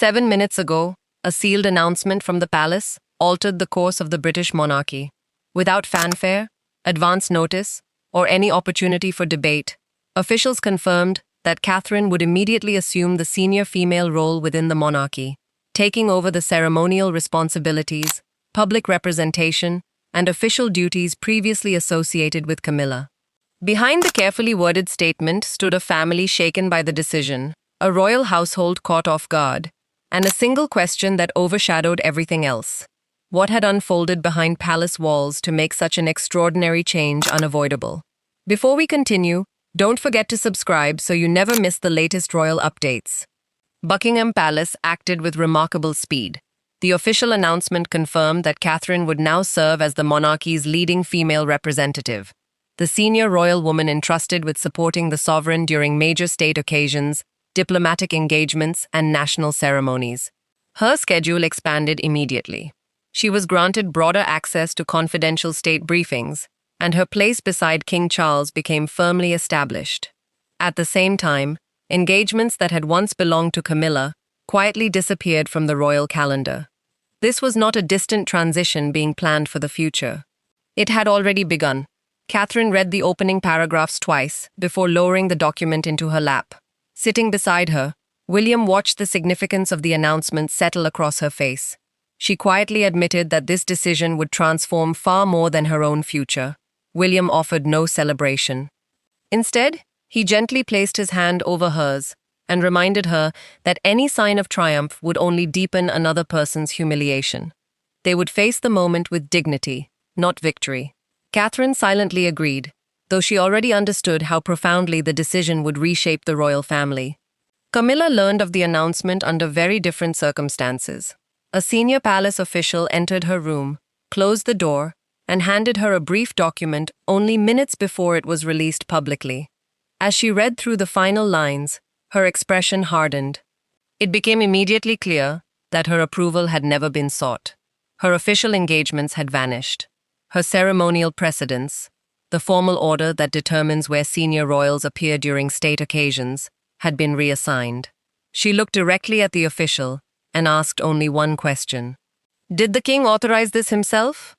7 minutes ago, a sealed announcement from the palace altered the course of the British monarchy. Without fanfare, advance notice, or any opportunity for debate, officials confirmed that Catherine would immediately assume the senior female role within the monarchy, taking over the ceremonial responsibilities, public representation, and official duties previously associated with Camilla. Behind the carefully worded statement stood a family shaken by the decision, a royal household caught off guard, and a single question that overshadowed everything else. What had unfolded behind palace walls to make such an extraordinary change unavoidable? Before we continue, don't forget to subscribe so you never miss the latest royal updates. Buckingham Palace acted with remarkable speed. The official announcement confirmed that Catherine would now serve as the monarchy's leading female representative, the senior royal woman entrusted with supporting the sovereign during major state occasions, diplomatic engagements, and national ceremonies. Her schedule expanded immediately. She was granted broader access to confidential state briefings, and her place beside King Charles became firmly established. At the same time, engagements that had once belonged to Camilla quietly disappeared from the royal calendar. This was not a distant transition being planned for the future. It had already begun. Catherine read the opening paragraphs twice before lowering the document into her lap. Sitting beside her, William watched the significance of the announcement settle across her face. She quietly admitted that this decision would transform far more than her own future. William offered no celebration. Instead, he gently placed his hand over hers and reminded her that any sign of triumph would only deepen another person's humiliation. They would face the moment with dignity, not victory. Catherine silently agreed, though she already understood how profoundly the decision would reshape the royal family. Camilla learned of the announcement under very different circumstances. A senior palace official entered her room, closed the door, and handed her a brief document only minutes before it was released publicly. As she read through the final lines, her expression hardened. It became immediately clear that her approval had never been sought. Her official engagements had vanished. Her ceremonial precedence, the formal order that determines where senior royals appear during state occasions, had been reassigned. She looked directly at the official and asked only one question. Did the king authorize this himself?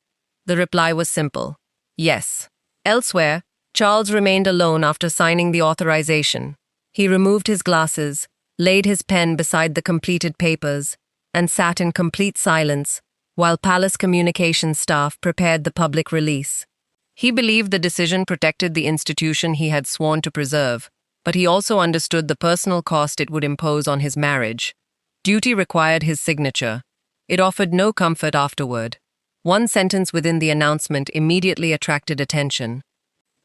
The reply was simple. Yes. Elsewhere, Charles remained alone after signing the authorization. He removed his glasses, laid his pen beside the completed papers, and sat in complete silence while palace communications staff prepared the public release. He believed the decision protected the institution he had sworn to preserve, but he also understood the personal cost it would impose on his marriage. Duty required his signature. It offered no comfort afterward. One sentence within the announcement immediately attracted attention.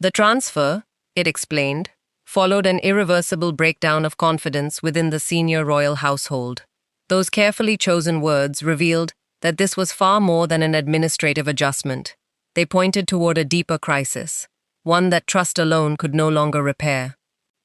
The transfer, it explained, followed an irreversible breakdown of confidence within the senior royal household. Those carefully chosen words revealed that this was far more than an administrative adjustment. They pointed toward a deeper crisis, one that trust alone could no longer repair.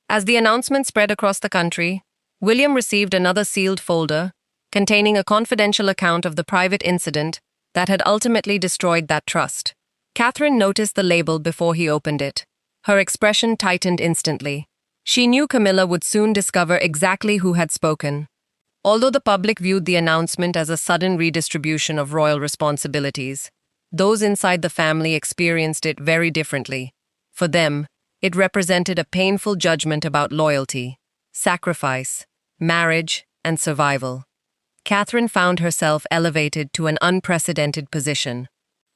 As the announcement spread across the country, William received another sealed folder containing a confidential account of the private incident that had ultimately destroyed that trust. Catherine noticed the label before he opened it. Her expression tightened instantly. She knew Camilla would soon discover exactly who had spoken. Although the public viewed the announcement as a sudden redistribution of royal responsibilities, those inside the family experienced it very differently. For them, it represented a painful judgment about loyalty, sacrifice, marriage, and survival. Catherine found herself elevated to an unprecedented position.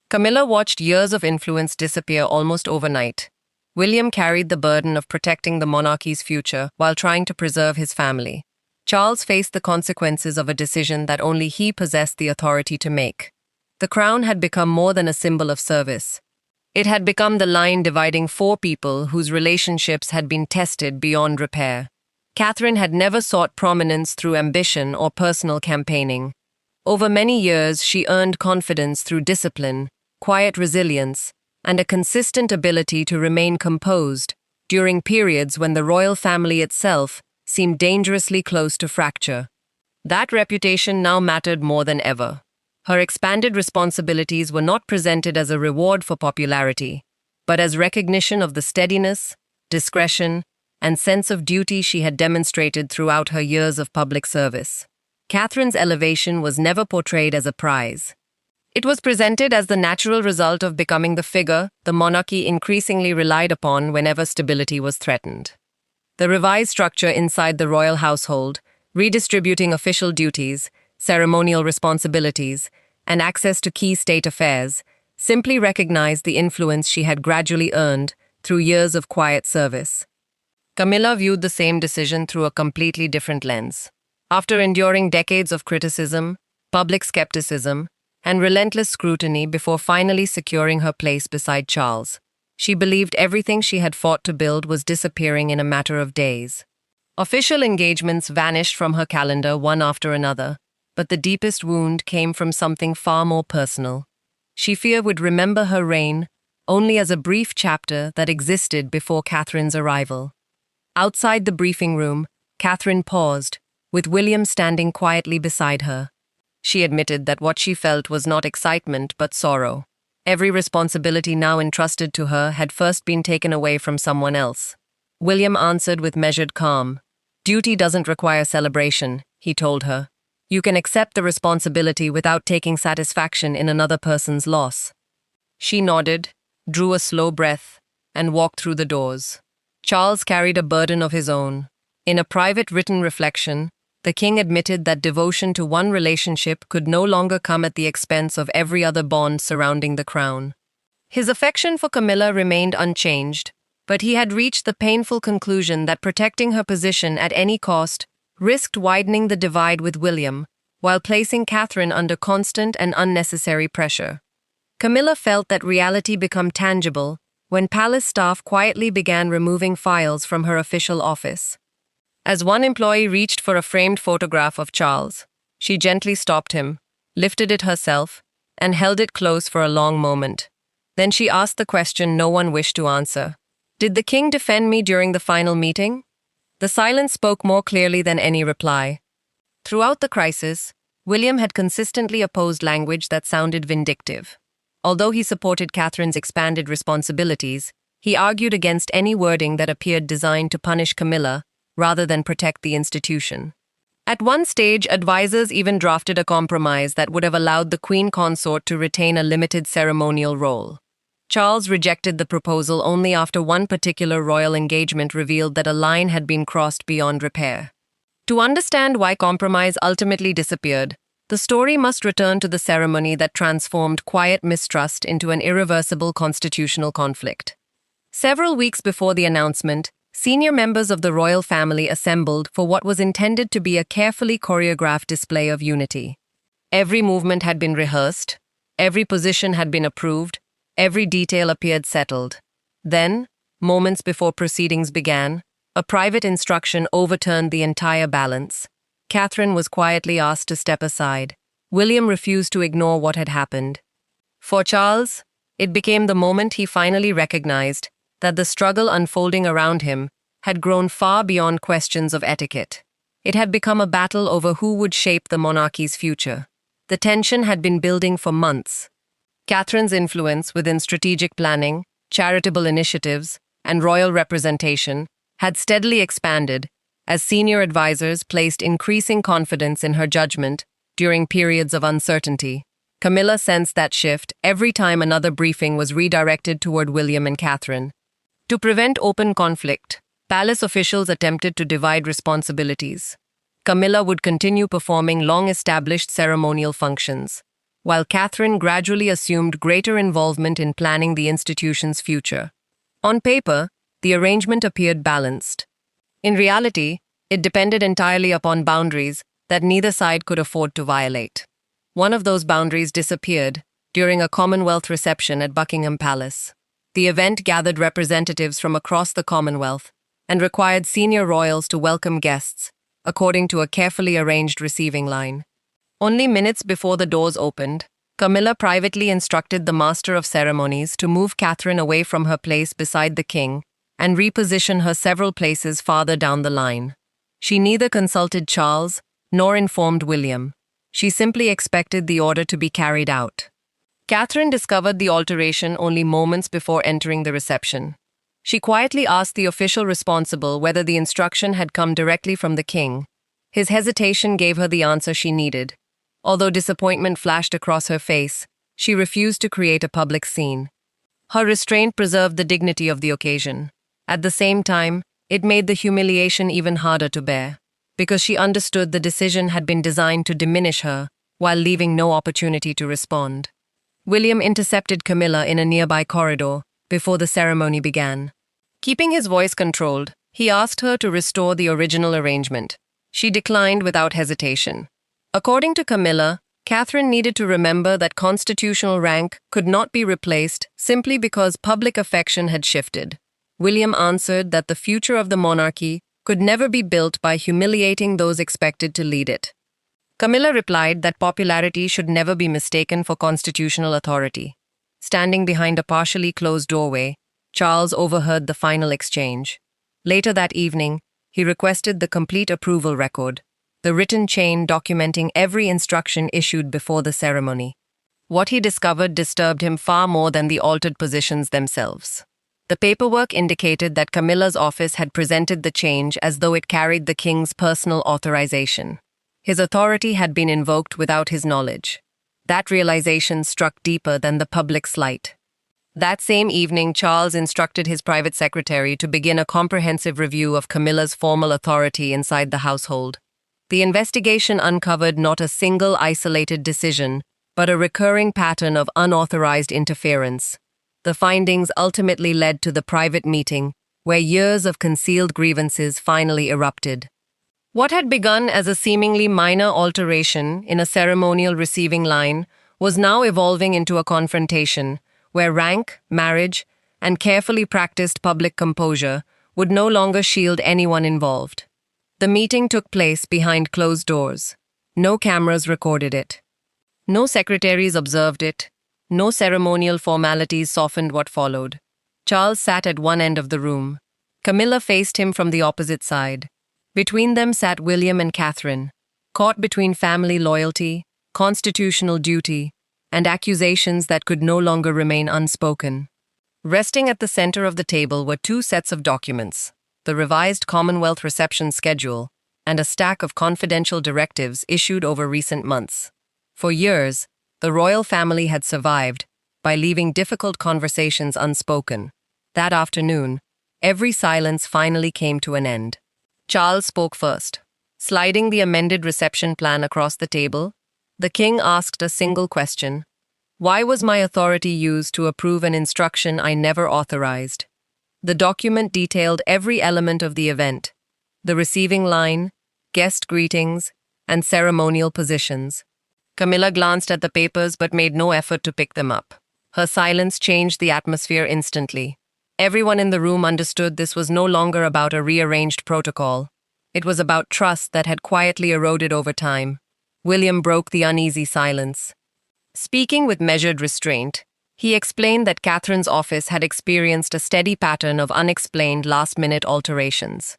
Camilla watched years of influence disappear almost overnight. William carried the burden of protecting the monarchy's future while trying to preserve his family. Charles faced the consequences of a decision that only he possessed the authority to make. The crown had become more than a symbol of service. It had become the line dividing four people whose relationships had been tested beyond repair. Catherine had never sought prominence through ambition or personal campaigning. Over many years, she earned confidence through discipline, quiet resilience, and a consistent ability to remain composed during periods when the royal family itself seemed dangerously close to fracture. That reputation now mattered more than ever. Her expanded responsibilities were not presented as a reward for popularity, but as recognition of the steadiness, discretion, and sense of duty she had demonstrated throughout her years of public service. Catherine's elevation was never portrayed as a prize. It was presented as the natural result of becoming the figure the monarchy increasingly relied upon whenever stability was threatened. The revised structure inside the royal household, redistributing official duties, ceremonial responsibilities, and access to key state affairs, simply recognized the influence she had gradually earned through years of quiet service. Camilla viewed the same decision through a completely different lens. After enduring decades of criticism, public skepticism, and relentless scrutiny before finally securing her place beside Charles, she believed everything she had fought to build was disappearing in a matter of days. Official engagements vanished from her calendar one after another, but the deepest wound came from something far more personal. She feared would remember her reign only as a brief chapter that existed before Catherine's arrival. Outside the briefing room, Catherine paused, with William standing quietly beside her. She admitted that what she felt was not excitement but sorrow. Every responsibility now entrusted to her had first been taken away from someone else. William answered with measured calm. "Duty doesn't require celebration," he told her. "You can accept the responsibility without taking satisfaction in another person's loss." She nodded, drew a slow breath, and walked through the doors. Charles carried a burden of his own. In a private written reflection, the king admitted that devotion to one relationship could no longer come at the expense of every other bond surrounding the crown. His affection for Camilla remained unchanged, but he had reached the painful conclusion that protecting her position at any cost risked widening the divide with William, while placing Catherine under constant and unnecessary pressure. Camilla felt that reality became tangible when palace staff quietly began removing files from her official office. As one employee reached for a framed photograph of Charles, she gently stopped him, lifted it herself, and held it close for a long moment. Then she asked the question no one wished to answer. "Did the king defend me during the final meeting?" The silence spoke more clearly than any reply. Throughout the crisis, William had consistently opposed language that sounded vindictive. Although he supported Catherine's expanded responsibilities, he argued against any wording that appeared designed to punish Camilla rather than protect the institution. At one stage, advisors even drafted a compromise that would have allowed the queen consort to retain a limited ceremonial role. Charles rejected the proposal only after one particular royal engagement revealed that a line had been crossed beyond repair. To understand why compromise ultimately disappeared, the story must return to the ceremony that transformed quiet mistrust into an irreversible constitutional conflict. Several weeks before the announcement, senior members of the royal family assembled for what was intended to be a carefully choreographed display of unity. Every movement had been rehearsed, every position had been approved, every detail appeared settled. Then, moments before proceedings began, a private instruction overturned the entire balance. Catherine was quietly asked to step aside. William refused to ignore what had happened. For Charles, it became the moment he finally recognized that the struggle unfolding around him had grown far beyond questions of etiquette. It had become a battle over who would shape the monarchy's future. The tension had been building for months. Catherine's influence within strategic planning, charitable initiatives, and royal representation had steadily expanded as senior advisors placed increasing confidence in her judgment during periods of uncertainty. Camilla sensed that shift every time another briefing was redirected toward William and Catherine. To prevent open conflict, palace officials attempted to divide responsibilities. Camilla would continue performing long-established ceremonial functions, while Catherine gradually assumed greater involvement in planning the institution's future. On paper, the arrangement appeared balanced. In reality, it depended entirely upon boundaries that neither side could afford to violate. One of those boundaries disappeared during a Commonwealth reception at Buckingham Palace. The event gathered representatives from across the Commonwealth and required senior royals to welcome guests, according to a carefully arranged receiving line. Only minutes before the doors opened, Camilla privately instructed the master of ceremonies to move Catherine away from her place beside the king and reposition her several places farther down the line. She neither consulted Charles nor informed William. She simply expected the order to be carried out. Catherine discovered the alteration only moments before entering the reception. She quietly asked the official responsible whether the instruction had come directly from the king. His hesitation gave her the answer she needed. Although disappointment flashed across her face, she refused to create a public scene. Her restraint preserved the dignity of the occasion. At the same time, it made the humiliation even harder to bear, because she understood the decision had been designed to diminish her while leaving no opportunity to respond. William intercepted Camilla in a nearby corridor before the ceremony began. Keeping his voice controlled, he asked her to restore the original arrangement. She declined without hesitation. According to Camilla, Catherine needed to remember that constitutional rank could not be replaced simply because public affection had shifted. William answered that the future of the monarchy could never be built by humiliating those expected to lead it. Camilla replied that popularity should never be mistaken for constitutional authority. Standing behind a partially closed doorway, Charles overheard the final exchange. Later that evening, he requested the complete approval record, the written chain documenting every instruction issued before the ceremony. What he discovered disturbed him far more than the altered positions themselves. The paperwork indicated that Camilla's office had presented the change as though it carried the king's personal authorization. His authority had been invoked without his knowledge. That realization struck deeper than the public slight. That same evening, Charles instructed his private secretary to begin a comprehensive review of Camilla's formal authority inside the household. The investigation uncovered not a single isolated decision, but a recurring pattern of unauthorized interference. The findings ultimately led to the private meeting, where years of concealed grievances finally erupted. What had begun as a seemingly minor alteration in a ceremonial receiving line was now evolving into a confrontation where rank, marriage, and carefully practiced public composure would no longer shield anyone involved. The meeting took place behind closed doors. No cameras recorded it. No secretaries observed it. No ceremonial formalities softened what followed. Charles sat at one end of the room. Camilla faced him from the opposite side. Between them sat William and Catherine, caught between family loyalty, constitutional duty, and accusations that could no longer remain unspoken. Resting at the center of the table were two sets of documents, the revised Commonwealth reception schedule and a stack of confidential directives issued over recent months. For years, the royal family had survived by leaving difficult conversations unspoken. That afternoon, every silence finally came to an end. Charles spoke first. Sliding the amended reception plan across the table, the king asked a single question. Why was my authority used to approve an instruction I never authorized? The document detailed every element of the event: the receiving line, guest greetings, and ceremonial positions. Camilla glanced at the papers but made no effort to pick them up. Her silence changed the atmosphere instantly. Everyone in the room understood this was no longer about a rearranged protocol. It was about trust that had quietly eroded over time. William broke the uneasy silence. Speaking with measured restraint, he explained that Catherine's office had experienced a steady pattern of unexplained last-minute alterations.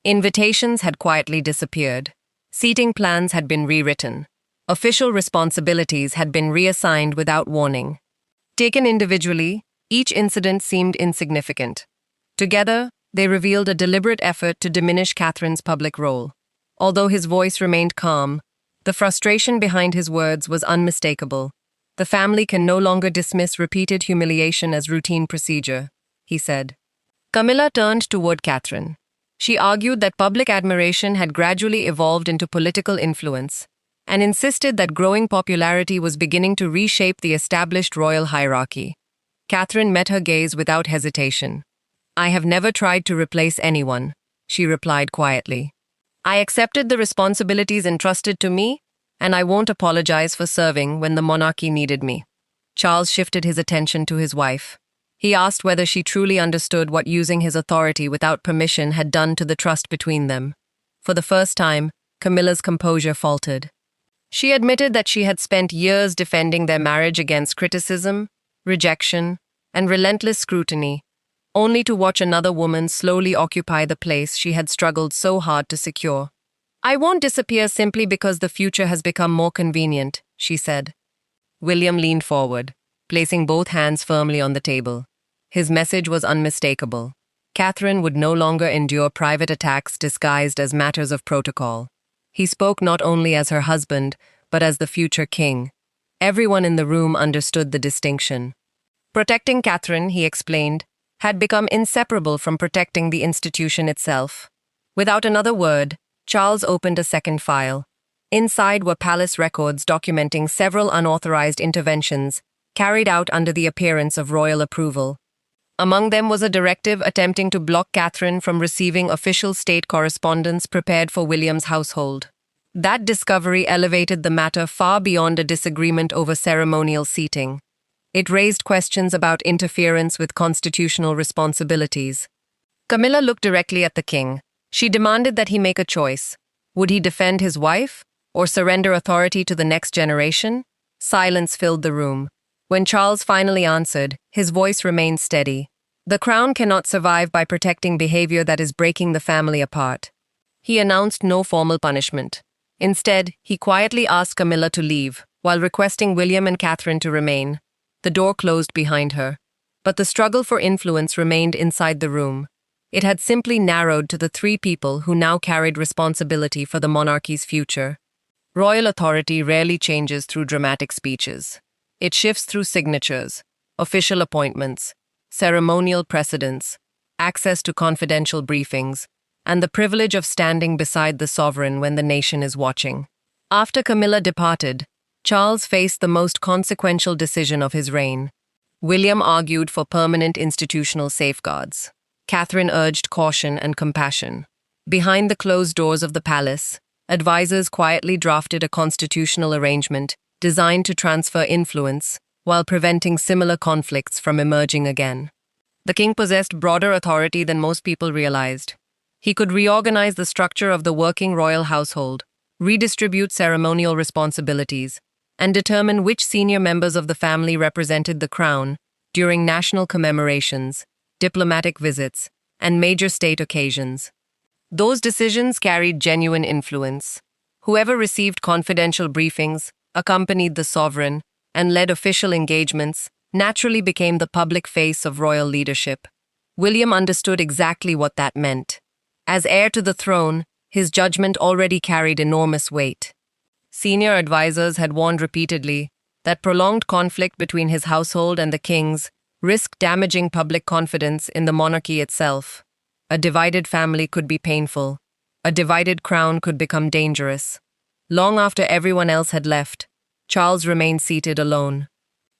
Invitations had quietly disappeared. Seating plans had been rewritten. Official responsibilities had been reassigned without warning. Taken individually, each incident seemed insignificant. Together, they revealed a deliberate effort to diminish Catherine's public role. Although his voice remained calm, the frustration behind his words was unmistakable. The family can no longer dismiss repeated humiliation as routine procedure, he said. Camilla turned toward Catherine. She argued that public admiration had gradually evolved into political influence, and insisted that growing popularity was beginning to reshape the established royal hierarchy. Catherine met her gaze without hesitation. I have never tried to replace anyone, she replied quietly. I accepted the responsibilities entrusted to me, and I won't apologize for serving when the monarchy needed me. Charles shifted his attention to his wife. He asked whether she truly understood what using his authority without permission had done to the trust between them. For the first time, Camilla's composure faltered. She admitted that she had spent years defending their marriage against criticism, rejection, and relentless scrutiny, only to watch another woman slowly occupy the place she had struggled so hard to secure. I won't disappear simply because the future has become more convenient, she said. William leaned forward, placing both hands firmly on the table. His message was unmistakable. Catherine would no longer endure private attacks disguised as matters of protocol. He spoke not only as her husband, but as the future king. Everyone in the room understood the distinction. Protecting Catherine, he explained, had become inseparable from protecting the institution itself. Without another word, Charles opened a second file. Inside were palace records documenting several unauthorized interventions carried out under the appearance of royal approval. Among them was a directive attempting to block Catherine from receiving official state correspondence prepared for William's household. That discovery elevated the matter far beyond a disagreement over ceremonial seating. It raised questions about interference with constitutional responsibilities. Camilla looked directly at the king. She demanded that he make a choice. Would he defend his wife, or surrender authority to the next generation? Silence filled the room. When Charles finally answered, his voice remained steady. The crown cannot survive by protecting behavior that is breaking the family apart. He announced no formal punishment. Instead, he quietly asked Camilla to leave, while requesting William and Catherine to remain. The door closed behind her. But the struggle for influence remained inside the room. It had simply narrowed to the three people who now carried responsibility for the monarchy's future. Royal authority rarely changes through dramatic speeches. It shifts through signatures, official appointments, ceremonial precedents, access to confidential briefings, and the privilege of standing beside the sovereign when the nation is watching. After Camilla departed, Charles faced the most consequential decision of his reign. William argued for permanent institutional safeguards. Catherine urged caution and compassion. Behind the closed doors of the palace, advisors quietly drafted a constitutional arrangement designed to transfer influence while preventing similar conflicts from emerging again. The king possessed broader authority than most people realized. He could reorganize the structure of the working royal household, redistribute ceremonial responsibilities, and determine which senior members of the family represented the crown during national commemorations, diplomatic visits, and major state occasions. Those decisions carried genuine influence. Whoever received confidential briefings, accompanied the sovereign, and led official engagements naturally became the public face of royal leadership. William understood exactly what that meant. As heir to the throne, his judgment already carried enormous weight. Senior advisors had warned repeatedly that prolonged conflict between his household and the king's risked damaging public confidence in the monarchy itself. A divided family could be painful. A divided crown could become dangerous. Long after everyone else had left, Charles remained seated alone.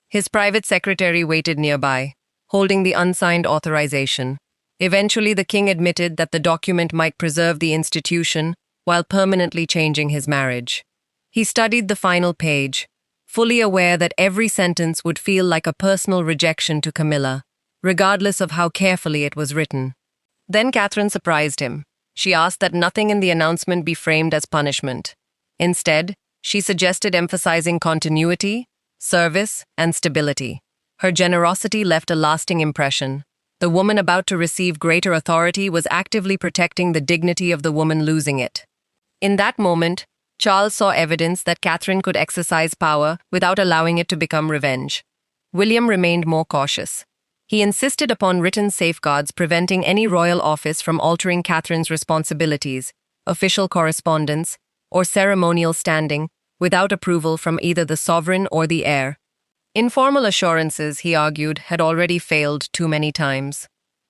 His private secretary waited nearby, holding the unsigned authorization. Eventually, the king admitted that the document might preserve the institution while permanently changing his marriage. He studied the final page, fully aware that every sentence would feel like a personal rejection to Camilla, regardless of how carefully it was written. Then Catherine surprised him. She asked that nothing in the announcement be framed as punishment. Instead, she suggested emphasizing continuity, service, and stability. Her generosity left a lasting impression. The woman about to receive greater authority was actively protecting the dignity of the woman losing it. In that moment, Charles saw evidence that Catherine could exercise power without allowing it to become revenge. William remained more cautious. He insisted upon written safeguards preventing any royal office from altering Catherine's responsibilities, official correspondence, or ceremonial standing without approval from either the sovereign or the heir. Informal assurances, he argued, had already failed too many times.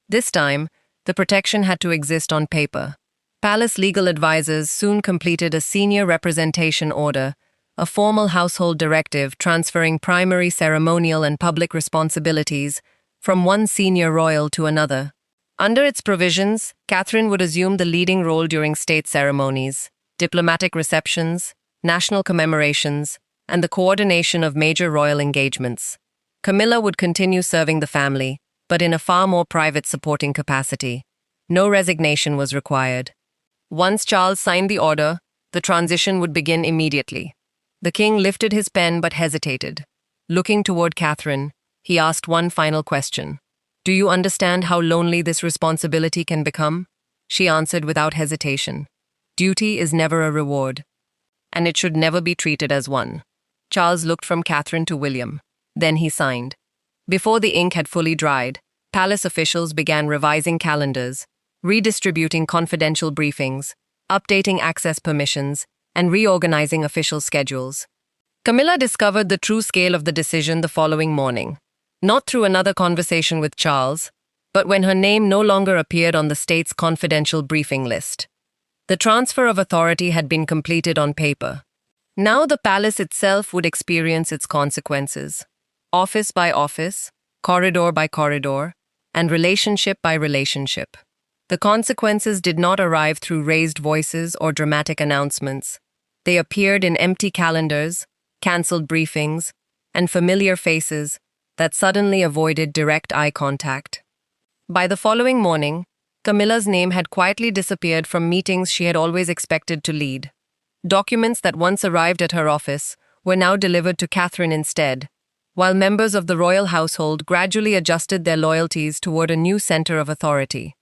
This time, the protection had to exist on paper. Palace legal advisors soon completed a senior representation order, a formal household directive transferring primary ceremonial and public responsibilities from one senior royal to another. Under its provisions, Catherine would assume the leading role during state ceremonies, diplomatic receptions, national commemorations, and the coordination of major royal engagements. Camilla would continue serving the family, but in a far more private supporting capacity. No resignation was required. Once Charles signed the order, the transition would begin immediately. The king lifted his pen but hesitated. Looking toward Catherine, he asked one final question. "Do you understand how lonely this responsibility can become?" She answered without hesitation. "Duty is never a reward, and it should never be treated as one." Charles looked from Catherine to William. Then he signed. Before the ink had fully dried, palace officials began revising calendars, redistributing confidential briefings, updating access permissions, and reorganizing official schedules. Camilla discovered the true scale of the decision the following morning, not through another conversation with Charles, but when her name no longer appeared on the state's confidential briefing list. The transfer of authority had been completed on paper. Now the palace itself would experience its consequences, office by office, corridor by corridor, and relationship by relationship. The consequences did not arrive through raised voices or dramatic announcements. They appeared in empty calendars, cancelled briefings, and familiar faces that suddenly avoided direct eye contact. By the following morning, Camilla's name had quietly disappeared from meetings she had always expected to lead. Documents that once arrived at her office were now delivered to Catherine instead, while members of the royal household gradually adjusted their loyalties toward a new center of authority.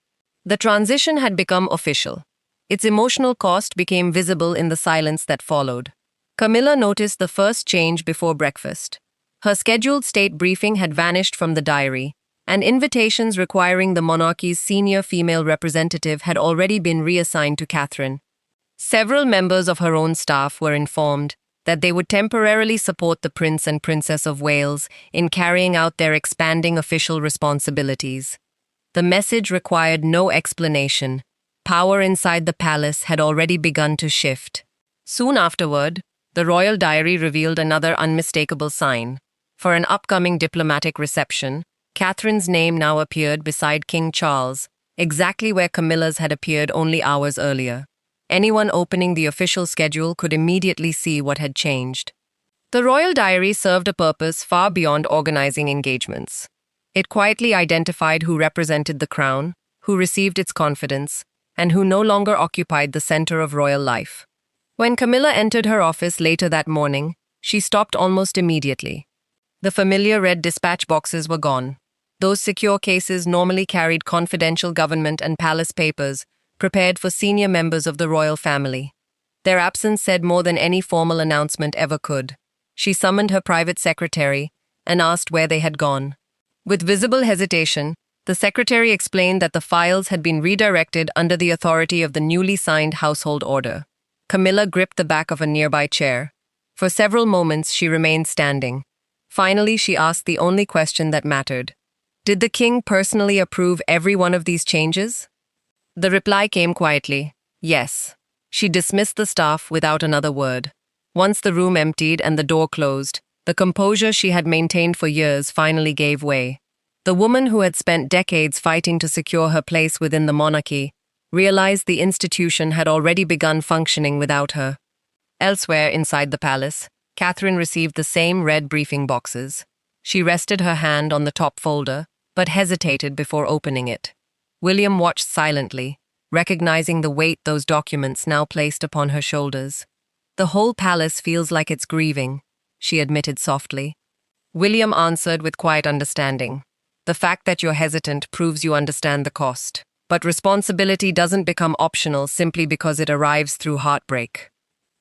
The transition had become official. Its emotional cost became visible in the silence that followed. Camilla noticed the first change before breakfast. Her scheduled state briefing had vanished from the diary, and invitations requiring the monarchy's senior female representative had already been reassigned to Catherine. Several members of her own staff were informed that they would temporarily support the Prince and Princess of Wales in carrying out their expanding official responsibilities. The message required no explanation. Power inside the palace had already begun to shift. Soon afterward, the royal diary revealed another unmistakable sign. For an upcoming diplomatic reception, Catherine's name now appeared beside King Charles, exactly where Camilla's had appeared only hours earlier. Anyone opening the official schedule could immediately see what had changed. The royal diary served a purpose far beyond organizing engagements. It quietly identified who represented the crown, who received its confidence, and who no longer occupied the center of royal life. When Camilla entered her office later that morning, she stopped almost immediately. The familiar red dispatch boxes were gone. Those secure cases normally carried confidential government and palace papers, prepared for senior members of the royal family. Their absence said more than any formal announcement ever could. She summoned her private secretary and asked where they had gone. With visible hesitation, the secretary explained that the files had been redirected under the authority of the newly signed household order. Camilla gripped the back of a nearby chair. For several moments, she remained standing. Finally, she asked the only question that mattered. Did the king personally approve every one of these changes? The reply came quietly, yes. She dismissed the staff without another word. Once the room emptied and the door closed, the composure she had maintained for years finally gave way. The woman who had spent decades fighting to secure her place within the monarchy realized the institution had already begun functioning without her. Elsewhere inside the palace, Catherine received the same red briefing boxes. She rested her hand on the top folder, but hesitated before opening it. William watched silently, recognizing the weight those documents now placed upon her shoulders. The whole palace feels like it's grieving, she admitted softly. William answered with quiet understanding. The fact that you're hesitant proves you understand the cost. But responsibility doesn't become optional simply because it arrives through heartbreak.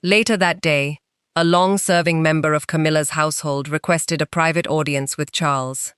Later that day, a long-serving member of Camilla's household requested a private audience with Charles.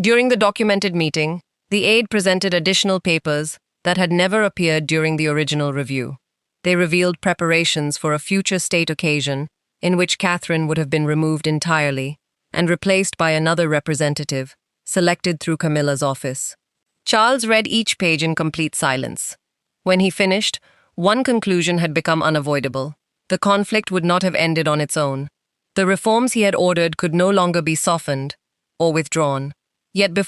During the documented meeting, the aide presented additional papers that had never appeared during the original review. They revealed preparations for a future state occasion in which Catherine would have been removed entirely and replaced by another representative, selected through Camilla's office. Charles read each page in complete silence. When he finished, one conclusion had become unavoidable. The conflict would not have ended on its own. The reforms he had ordered could no longer be softened or withdrawn. Yet before